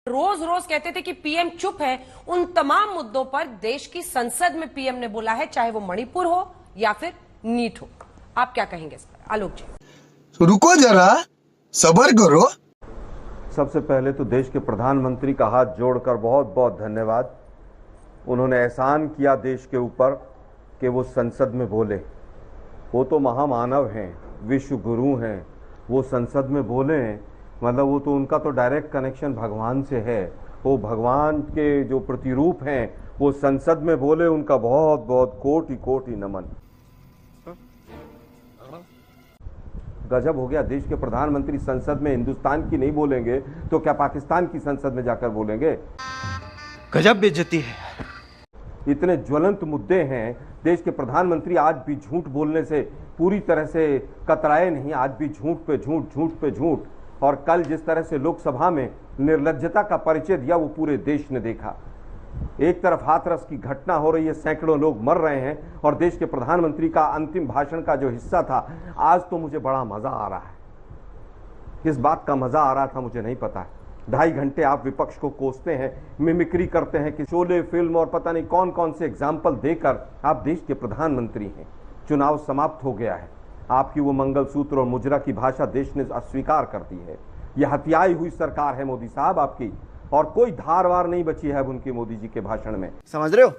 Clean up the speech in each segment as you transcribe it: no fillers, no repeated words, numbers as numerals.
रोज रोज कहते थे कि पीएम चुप है, उन तमाम मुद्दों पर देश की संसद में पीएम ने बोला है, चाहे वो मणिपुर हो या फिर नीट हो। आप क्या कहेंगे इस पर आलोक जी? रुको जरा, सब्र करो। सबसे पहले तो देश के प्रधानमंत्री का हाथ जोड़कर बहुत बहुत धन्यवाद। उन्होंने एहसान किया देश के ऊपर कि वो संसद में बोले। वो तो महामानव हैं, विश्व गुरु हैं, वो संसद में बोले मतलब वो तो उनका तो डायरेक्ट कनेक्शन भगवान से है। वो भगवान के जो प्रतिरूप हैं वो संसद में बोले, उनका बहुत बहुत कोटि कोटि नमन। गजब हो गया, देश के प्रधानमंत्री संसद में हिंदुस्तान की नहीं बोलेंगे तो क्या पाकिस्तान की संसद में जाकर बोलेंगे? गजब बेइज्जती है। इतने ज्वलंत मुद्दे हैं, देश के प्रधानमंत्री आज भी झूठ बोलने से पूरी तरह से कतराए नहीं, आज भी झूठ पे झूठ, झूठ पे झूठ। और कल जिस तरह से लोकसभा में निर्लज्जता का परिचय दिया वो पूरे देश ने देखा। एक तरफ हाथरस की घटना हो रही है, सैकड़ों लोग मर रहे हैं, और देश के प्रधानमंत्री का अंतिम भाषण का जो हिस्सा था, आज तो मुझे बड़ा मजा आ रहा है। किस बात का मजा आ रहा था मुझे नहीं पता है। 2.5 घंटे आप विपक्ष को कोसते हैं, मिमिक्री करते हैं कि शोले फिल्म और पता नहीं कौन कौन से एग्जाम्पल देकर आप देश के प्रधानमंत्री हैं। चुनाव समाप्त हो गया है, आपकी वो मंगलसूत्र और मुजरा की भाषा देश ने अस्वीकार कर दी है। यह हत्याई हुई सरकार है मोदी साहब आपकी, और कोई धारवार नहीं बची है अब उनकी मोदी जी के भाषण में। समझ रहे हो?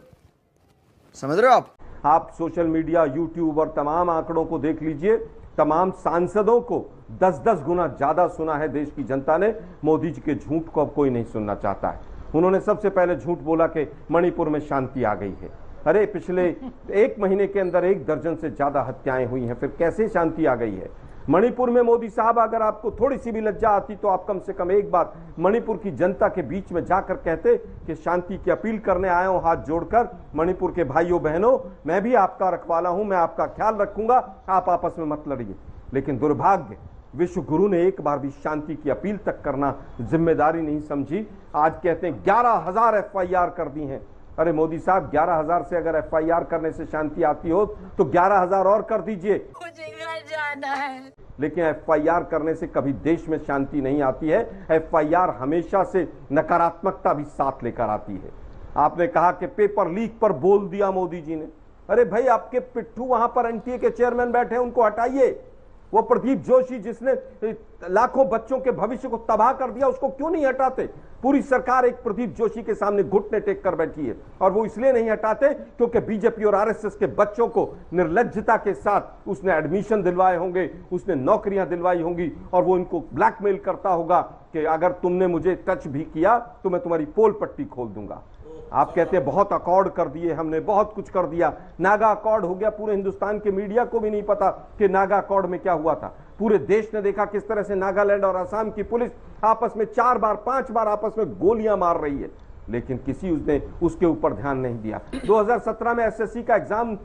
समझ रहे हो आप सोशल मीडिया, यूट्यूब और तमाम आंकड़ों को देख लीजिए। तमाम सांसदों को 10-10 गुना ज्यादा सुना है देश की जनता ने। मोदी जी के झूठ को अब कोई नहीं सुनना चाहता है। उन्होंने सबसे पहले झूठ बोला कि मणिपुर में शांति आ गई है। अरे पिछले 1 महीने के अंदर 1 दर्जन से ज्यादा हत्याएं हुई हैं, फिर कैसे शांति आ गई है? मणिपुर में मोदी साहब, अगर आपको थोड़ी सी भी लज्जा आती तो आप कम से कम एक बार मणिपुर की जनता के बीच में जाकर कहते कि शांति की अपील करने आया हूं हाथ जोड़कर। मणिपुर के भाइयों बहनों, मैं भी आपका रखवाला हूं, मैं आपका ख्याल रखूंगा, आप आपस में मत लड़िए। लेकिन दुर्भाग्य, विश्व गुरु ने एक बार भी शांति की अपील तक करना जिम्मेदारी नहीं समझी। आज कहते हैं 11,000 FIR कर दी हैं। अरे मोदी साहब, 11,000 से अगर FIR करने से शांति आती हो तो 11,000 और कर दीजिए। मुझे घर जाना है। लेकिन FIR करने से कभी देश में शांति नहीं आती है। FIR हमेशा से नकारात्मकता भी साथ लेकर आती है। आपने कहा कि पेपर लीक पर बोल दिया मोदी जी ने। अरे भाई, आपके पिट्ठू वहां पर NTA के चेयरमैन बैठे हैं, उनको हटाइए। वो प्रदीप जोशी जिसने लाखों बच्चों के भविष्य को तबाह कर दिया, उसको क्यों नहीं हटाते? पूरी सरकार एक प्रदीप जोशी के सामने घुटने टेक कर बैठी है, और वो इसलिए नहीं हटाते क्योंकि बीजेपी और RSS के बच्चों को निर्लज्जता के साथ उसने एडमिशन दिलवाए होंगे, उसने नौकरियां दिलवाई होंगी, और वो इनको ब्लैकमेल करता होगा कि अगर तुमने मुझे टच भी किया तो मैं तुम्हारी पोल पट्टी खोल दूंगा। आप कहते हैं बहुत अकॉर्ड कर दिए हमने, बहुत कुछ कर दिया। नागा अकॉर्ड हो गया, पूरे हिंदुस्तान के मीडिया को भी नहीं पता कि नागा अकॉर्ड में क्या हुआ था। पूरे देश ने देखा किस तरह से नागालैंड और असम की पुलिस आपस में 4 बार 5 बार आपस में गोलियां मार रही है, लेकिन किसी उसने उसके ऊपर ध्यान नहीं दिया। 2017 में SSC का एग्जाम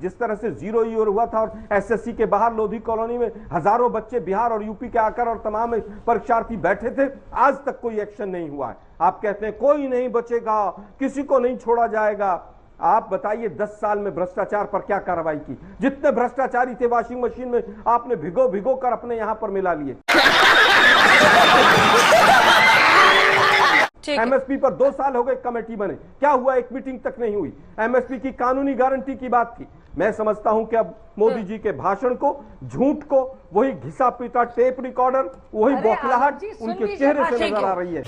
जिस तरह से 0 ईयर हुआ था, और SSC के बाहर लोधी कॉलोनी में हजारों बच्चे बिहार और यूपी के आकर और तमाम परीक्षार्थी बैठे थे, आज तक कोई एक्शन नहीं हुआ है। आप कहते हैं कोई नहीं बचेगा, किसी को नहीं छोड़ा जाएगा। आप बताइए 10 साल में भ्रष्टाचार पर क्या कार्रवाई की? जितने भ्रष्टाचारी थे वाशिंग मशीन में आपने भिगो भिगो कर अपने यहां पर मिला लिए। MSP पर 2 साल हो गए कमेटी बने, क्या हुआ? एक मीटिंग तक नहीं हुई। MSP की कानूनी गारंटी की बात थी। मैं समझता हूं कि अब मोदी जी के भाषण को, झूठ को, वही घिसा पीटा टेप रिकॉर्डर, वही बौखलाहट उनके चेहरे से नजर आ रही है।